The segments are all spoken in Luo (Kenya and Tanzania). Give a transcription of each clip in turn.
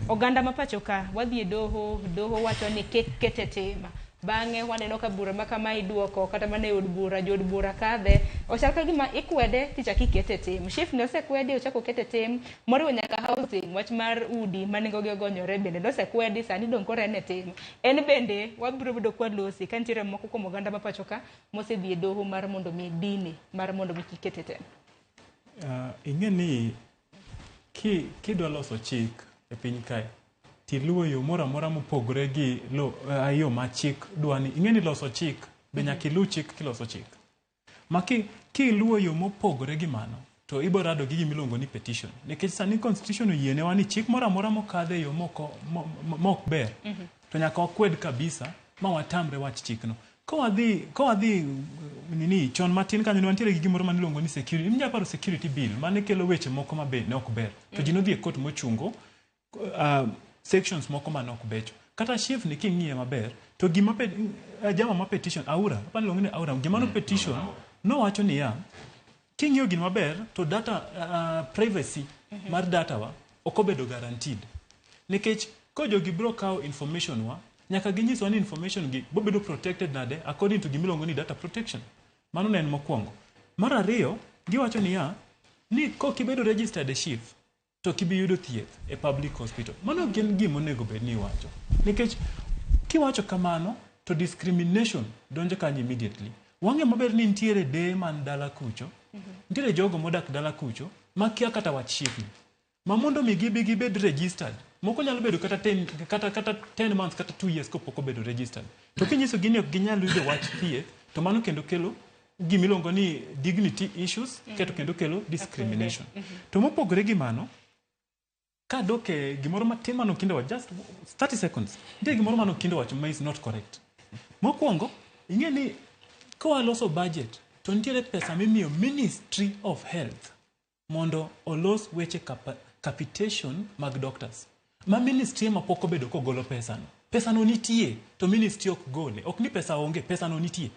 oganda mapacho ka wadhi doho wacho ni kete tema bang'e waneno ka bura makama iduoko kata mana od bura jod bura kadhe ochal ka gima ikwede tichak ikete tem SHIF ne osekwedi ochako kete tem moriwo nyaka housing wach mar udi maningo gi ogonyore bende nosekwedi sani dong kore ne tem en bende wabiro bedo kwa losi ka nitiere moko kuom oganda mapacho ka mosedhi doho mar mondo mi dini mar mondo mi kikete tem. Ing'e ni kidwa loso chik e piny kae tiluwo yo moro amora mopogore gi yo ma chik dwani. Ing'e ni loso chik be nyaka iluw chik kiloso chik. Ma kiluwo yo mopogore gi mano to ibiro rado gi gimiluongo ni petition. Nikech sani constitution oyienewa ni chik moro amora mokadhe yo mok ber to nyaka wakwed kabisa ma watamre wach chikno. Kowadhi nini chon matin kanyo ne wantiere gi gimoro maniluongo ni security. Inyalo paro security bill mane kelo weche moko mabe ne ok ber. To ji nodhi e court mochungo sections moko man ok becho. Kata SHIF ni king'iye maber to gima jama ma petition aura apaniluongo ni aura gima no petition no wacho ni ya king'iyo gima maber to data privacy mar data wa ok obedo guaranteed. Nikech ko jogi biro kawo information wa nyaka ginyiswa ni information gi bobedo protected nade according to gimiluongo ni data protection. Mano ne en mokwongo. Mar ariyo giwacho ni ya ni kibedo registered e SHIF to kibi yudo thieth e public hospital. Mano gin gima onego bed ni iwacho. Nikech kiwacho kamano to discrimination donjo kanyo immediately. Wang'e maber ni nitiere deye man dala kucho. Nitiere jogo modak dala kucho makia kata wach SHIF ni. Ma mondo mi gibed registered. Moko nyalo bedo kata 10 months kata 2 years kopok obedo registered. To kinyiso gini ok ginyal yudo wach thieth to mano kendo kelo gimiluongo ni dignity issues kendo kelo discrimination. To mopogore gi mano ka doke gimoro matin mano kinde wa just 30 seconds. Ntie gimoro mano kinde wacho ma is not correct. Mokwongo ing'e ni kwa loso budget to nitiere pesa mimiyo Ministry of Health mondo olos weche capitation mag doctors. Ma ministry ma pok obedo kogolo pesa no. Pesa no nitie to ministry ok gole. Ok ni pesa onge, pesa no nitie.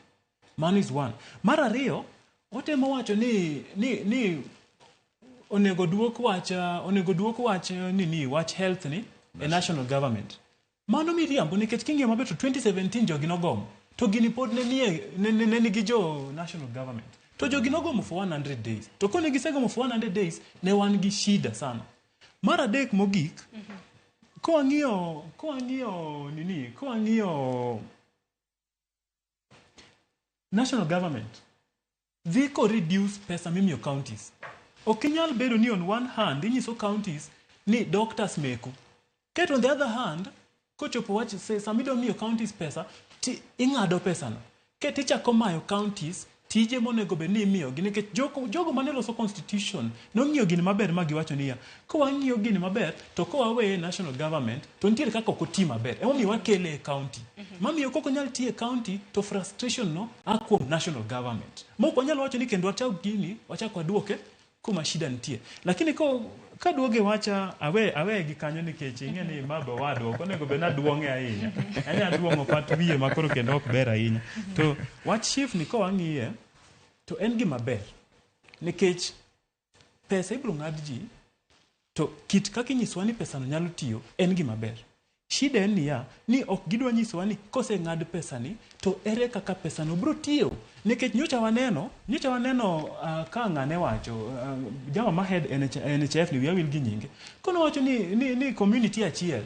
Man is one. Mar ariyo otemo wacho ni onego duok wach wach health ni e national government. Mano miriambo nikech king'iyo maber to 2017 jogi nogomo. To gini pod ne nigi jo national government. To jogi nogomo for 100 days. To kone gisegomo for 100 days ne wan gi shida sana. Mar adek mogik ko ang'iyo national government dhi ko reduce pesa mimiyo counties. Ok inyal bedo ni on one hand inyiso counties ni doctors meku. Ket on the other hand kochopo wach samido miyo counties pesa ti ing'ado pesa no. Ket ichako mayo counties tije monego bed ni imiyo gi nikech jogo mane loso constitution nong'iyo gini maber ma giwacho niya ko wang'iyo gini maber to ko wawe national government to nitiere kaka ok oti maber emomiyo wakele e county mamiyo koko nyal tie county to frustration no akuom national government moko nyalo wacho ni kendo wachak waduoke kuma shida nitie lakini ka duoge wacha awe gi kanyo nikech ing'e ni baba wado ok onego bed na duong'e ahinya anya duong'o pat wiye makoro kendo ok ber ahinya to wach SHIF ni ko wang'iye to en gima ber nikech pesa ibiro ng'ad ji to kit kaka inyiswa ni pesa no nyalo tiyo en gima ber. Shida en ni ok gidwa nyiswa ni kose ng'ad pesa ni to ere kaka pesa no biro tiyo nikech nyocha waneno ka ng'ane wacho jama ma head NHIF ni wil gi nyinge kono wacho ni community achiel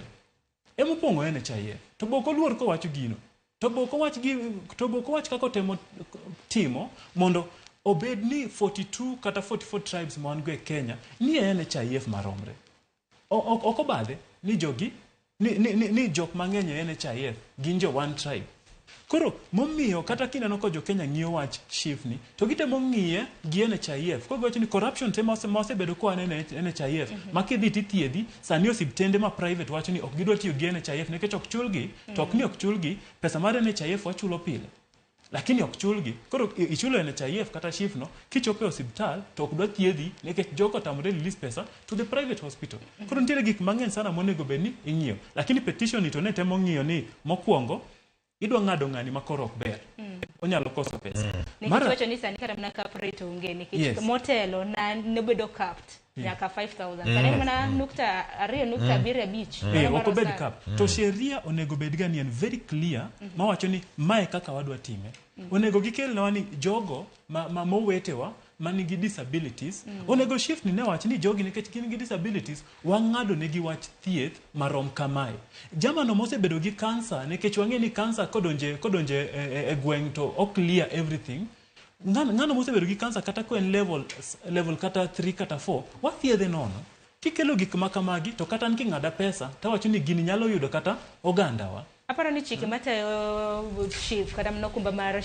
emopong'o NHIF to boko luor ko wacho gino to boko wach kako timo mondo obed ni 42 kata 44 tribes ma wan go e Kenya ni NHIF maromre ok obadhe ni jogi ni jok mang'eny e NHIF gin jo one tribe. Koro momiyo kata kineno ko jo Kenya ng'iyo wach SHIF ni to gitemo ng'iye gi NHIF ko gocho ni corruption tema osebedo ko ane NHIF makidhi tithiedhi sani osiptende ma private wacho ni ok gidwa tiyo gi NHIF nikech ok chulgi to ok ni ok chulgi pesa mar NHIF wachulo pile lakini ok chulgi koro ichulo NHIF kata SHIF no kichopo e hospital to ok dwa thiedhi nikech jogo tamre release pesa to the private hospital. Koro nitiere gik mang'eny sana monego bed ni ing'iyo lakini petition ni to ne temo ng'iyo ni mokwongo idwa ng'ado ng'ani makoro ok ber. Onyalo koso pesa. Nikech wacho ni sani kata mana cap rate onge nikech motelo na nebedo capped nyaka 5,000. Sani mana nukta 2.75. Ok obed cap. To sheria onego bed ga ni en very clear mawacho ni mae kaka wadwa time. Onego gikelnwa ni jogo ma mowetewa manigi disabilities onego shift ni ne wach ni jogi nikech gin gi disabilities wang'ado negi wach thieth marom kamae. Jamano mosebedo gi cancer nikech wang'e ni cancer kodonje e gweng' to ok clear everything. Ng'ano mosebedo gi cancer kata ko en level kata 3 kata 4 wathiedhe nono. Kikelo gik makamagi to kata ng'ada pesa tawacho ni gini nyalo yudo kata ogandawa. Aparo ni chike matayo SHIF kata mno kumba mar